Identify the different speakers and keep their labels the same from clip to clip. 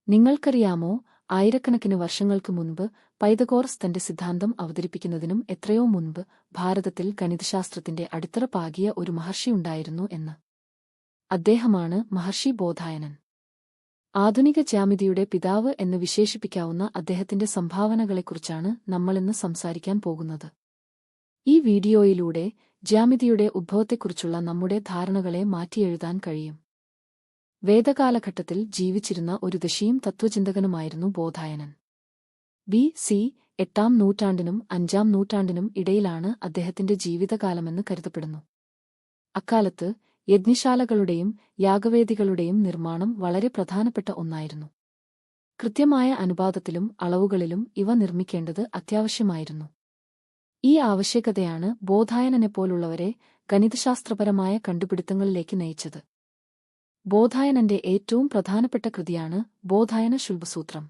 Speaker 1: നിങ്ങൾക്കറിയാമോ, ആയിരക്കണക്കിന് വർഷങ്ങൾക്ക് മുൻപ് പൈതഗോറസ് തന്റെ സിദ്ധാന്തം അവതരിപ്പിക്കുന്നതിനും എത്രയോ മുൻപ് ഭാരതത്തിൽ ഗണിതശാസ്ത്രത്തിന്റെ അടിത്തറ പാകിയ ഒരു മഹർഷിയുണ്ടായിരുന്നു എന്ന്. അദ്ദേഹമാണ് മഹർഷി ബോധായനൻ. ആധുനിക ജ്യാമിതിയുടെ പിതാവ് എന്ന് വിശേഷിപ്പിക്കാവുന്ന അദ്ദേഹത്തിന്റെ സംഭാവനകളെക്കുറിച്ചാണ് നമ്മളിന്ന് സംസാരിക്കാൻ പോകുന്നത്. ഈ വീഡിയോയിലൂടെ ജ്യാമിതിയുടെ ഉദ്ഭവത്തെക്കുറിച്ചുള്ള നമ്മുടെ ധാരണകളെ മാറ്റിയെഴുതാൻ കഴിയും. വേദകാലഘട്ടത്തിൽ ജീവിച്ചിരുന്ന ഒരു ഋഷിയും തത്വചിന്തകനുമായിരുന്നു ബോധായനൻ. BC 8-ാം നൂറ്റാണ്ടിനും 5-ാം നൂറ്റാണ്ടിനും ഇടയിലാണ് അദ്ദേഹത്തിന്റെ ജീവിതകാലമെന്ന് കരുതപ്പെടുന്നു. അക്കാലത്ത് യജ്ഞശാലകളുടെയും യാഗവേദികളുടെയും നിർമ്മാണം വളരെ പ്രധാനപ്പെട്ട ഒന്നായിരുന്നു. കൃത്യമായ അനുപാതത്തിലും അളവുകളിലും ഇവ നിർമ്മിക്കേണ്ടത് അത്യാവശ്യമായിരുന്നു. ഈ ആവശ്യകതയാണ് ബോധായനനെപ്പോലുള്ളവരെ ഗണിതശാസ്ത്രപരമായ കണ്ടുപിടുത്തങ്ങളിലേക്ക് നയിച്ചത്. ബോധായനന്റെ ഏറ്റവും പ്രധാനപ്പെട്ട കൃതിയാണ് ബോധായന ശുൽബസൂത്രം.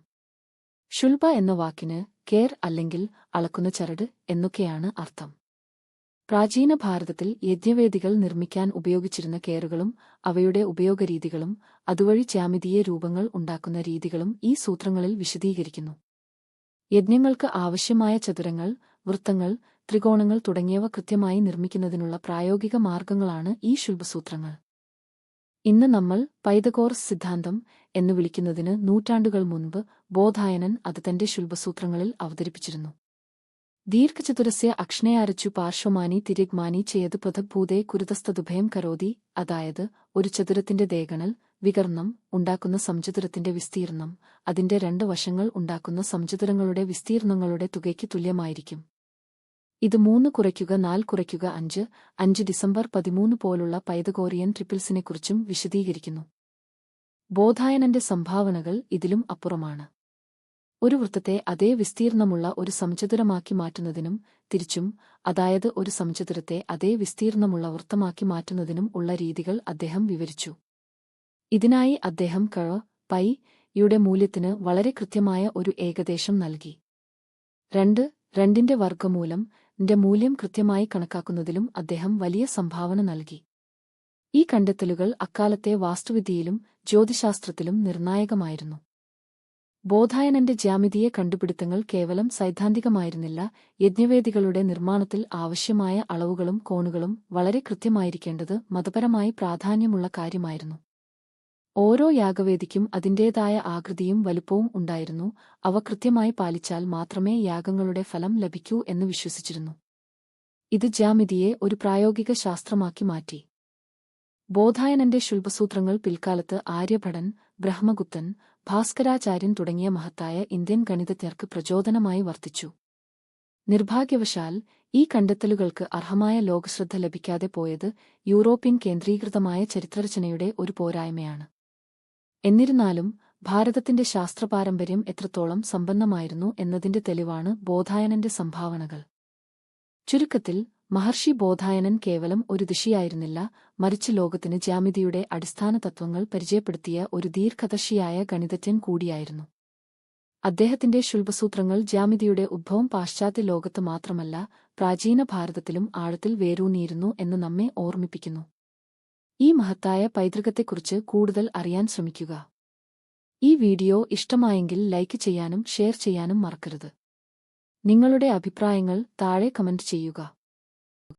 Speaker 1: ശുൽബ എന്ന വാക്കിന് കേർ അല്ലെങ്കിൽ അളക്കുന്ന ചരട് എന്നൊക്കെയാണ് അർത്ഥം. പ്രാചീന ഭാരതത്തിൽ യജ്ഞവേദികൾ നിർമ്മിക്കാൻ ഉപയോഗിച്ചിരുന്ന കേറുകളും അവയുടെ ഉപയോഗരീതികളും അതുവഴി ജ്യാമിതീയ രൂപങ്ങൾ ഉണ്ടാക്കുന്ന രീതികളും ഈ സൂത്രങ്ങളിൽ വിശദീകരിക്കുന്നു. യജ്ഞങ്ങൾക്ക് ആവശ്യമായ ചതുരങ്ങൾ, വൃത്തങ്ങൾ, ത്രികോണങ്ങൾ തുടങ്ങിയവ കൃത്യമായി നിർമ്മിക്കുന്നതിനുള്ള പ്രായോഗിക മാർഗങ്ങളാണ് ഈ ശുൽബസൂത്രങ്ങൾ. ഇന്ന് നമ്മൾ പൈതഗോറസ് സിദ്ധാന്തം എന്നു വിളിക്കുന്നതിന് നൂറ്റാണ്ടുകൾ മുൻപ് ബോധായനൻ അത് തന്റെ ശുൽബസൂത്രങ്ങളിൽ അവതരിപ്പിച്ചിരുന്നു. ദീർഘചതുരസ്യ അക്ഷ്ണയാരച്ചു പാർശ്വമാനി തിര്യഗ്മാനി ചെയ്ത് പൃഥഗ്ഭൂതേ കുരുതസ്തദുഭയം കരോതി, അതായത് ഒരു ചതുരത്തിന്റെ ദേഗണൽ വികർണം ഉണ്ടാക്കുന്ന സമചതുരത്തിന്റെ വിസ്തീർണം അതിന്റെ 2 വശങ്ങൾ ഉണ്ടാക്കുന്ന സമചതുരങ്ങളുടെ വിസ്തീർണങ്ങളുടെ തുകയ്ക്ക് തുല്യമായിരിക്കും. ഇത് 3 കുറയ്ക്കുക 4 കുറയ്ക്കുക 5, 5 ഡിസംബർ 13 പോലുള്ള പൈതഗോറിയൻ ട്രിപ്പിൾസിനെക്കുറിച്ചും വിശദീകരിക്കുന്നു. ബോധായനന്റെ സംഭാവനകൾ ഇതിലും അപ്പുറമാണ്. ഒരു വൃത്തത്തെ അതേ വിസ്തീർണമുള്ള ഒരു സമചതുരമാക്കി മാറ്റുന്നതിനും തിരിച്ചും, അതായത് ഒരു സമചതുരത്തെ അതേ വിസ്തീർണമുള്ള വൃത്തമാക്കി മാറ്റുന്നതിനും ഉള്ള രീതികൾ അദ്ദേഹം വിവരിച്ചു. ഇതിനായി അദ്ദേഹം പൈ യുടെ മൂല്യത്തിന് വളരെ കൃത്യമായ ഒരു ഏകദേശം നൽകി. 2ന്റെ വർഗ്ഗമൂലം ന്റെ മൂല്യം കൃത്യമായി കണക്കാക്കുന്നതിലും അദ്ദേഹം വലിയ സംഭാവന നൽകി. ഈ കണ്ടെത്തലുകൾ അക്കാലത്തെ വാസ്തുവിദ്യയിലും ജ്യോതിശാസ്ത്രത്തിലും നിർണായകമായിരുന്നു. ബോധായനന്റെ ജ്യാമിതീയ കണ്ടുപിടുത്തങ്ങൾ കേവലം സൈദ്ധാന്തികമായിരുന്നില്ല. യജ്ഞവേദികളുടെ നിർമ്മാണത്തിൽ ആവശ്യമായ അളവുകളും കോണുകളും വളരെ കൃത്യമായിരിക്കേണ്ടത് മതപരമായി പ്രാധാന്യമുള്ള കാര്യമായിരുന്നു. ഓരോ യാഗവേദിക്കും അതിന്റേതായ ആകൃതിയും വലുപ്പവും ഉണ്ടായിരുന്നു. അവ കൃത്യമായി പാലിച്ചാൽ മാത്രമേ യാഗങ്ങളുടെ ഫലം ലഭിക്കൂ എന്ന് വിശ്വസിച്ചിരുന്നു. ഇത് ജ്യാമിതിയെ ഒരു പ്രായോഗിക ശാസ്ത്രമാക്കി മാറ്റി. ബോധായനന്റെ ശുൽബസൂത്രങ്ങൾ പിൽക്കാലത്ത് ആര്യഭടൻ, ബ്രഹ്മഗുപ്തൻ, ഭാസ്കരാചാര്യൻ തുടങ്ങിയ മഹത്തായ ഇന്ത്യൻ ഗണിതജ്ഞർക്ക് പ്രചോദനമായി വർത്തിച്ചു. നിർഭാഗ്യവശാൽ ഈ കണ്ടെത്തലുകൾക്ക് അർഹമായ ലോകശ്രദ്ധ ലഭിക്കാതെ പോയത് യൂറോപ്യൻ കേന്ദ്രീകൃതമായ ചരിത്രരചനയുടെ ഒരു പോരായ്മയാണ്. എന്നിരുന്നാലും ഭാരതത്തിന്റെ ശാസ്ത്രപാരമ്പര്യം എത്രത്തോളം സമ്പന്നമായിരുന്നു എന്നതിന്റെ തെളിവാണ് ബോധായനന്റെ സംഭാവനകൾ. ചുരുക്കത്തിൽ, മഹർഷി ബോധായനൻ കേവലം ഒരു ഋഷിയായിരുന്നില്ല, മറിച്ച് ലോകത്തിന് ജ്യാമിതിയുടെ അടിസ്ഥാന തത്വങ്ങൾ പരിചയപ്പെടുത്തിയ ഒരു ദീർഘദർശിയായ ഗണിതജ്ഞൻ കൂടിയായിരുന്നു. അദ്ദേഹത്തിന്റെ ശുൽബസൂത്രങ്ങൾ ജ്യാമിതിയുടെ ഉദ്ഭവം പാശ്ചാത്യ ലോകത്ത് മാത്രമല്ല, പ്രാചീന ഭാരതത്തിലും ആഴത്തിൽ വേരൂന്നിയിരുന്നു എന്ന് നമ്മെ ഓർമ്മിപ്പിക്കുന്നു. ഈ മഹത്തായ പൈതൃകത്തെക്കുറിച്ച് കൂടുതൽ അറിയാൻ ശ്രമിക്കുക. ഈ വീഡിയോ ഇഷ്ടമായെങ്കിൽ ലൈക്ക് ചെയ്യാനും ഷെയർ ചെയ്യാനും മറക്കരുത്. നിങ്ങളുടെ അഭിപ്രായങ്ങൾ താഴെ കമന്റ് ചെയ്യുക.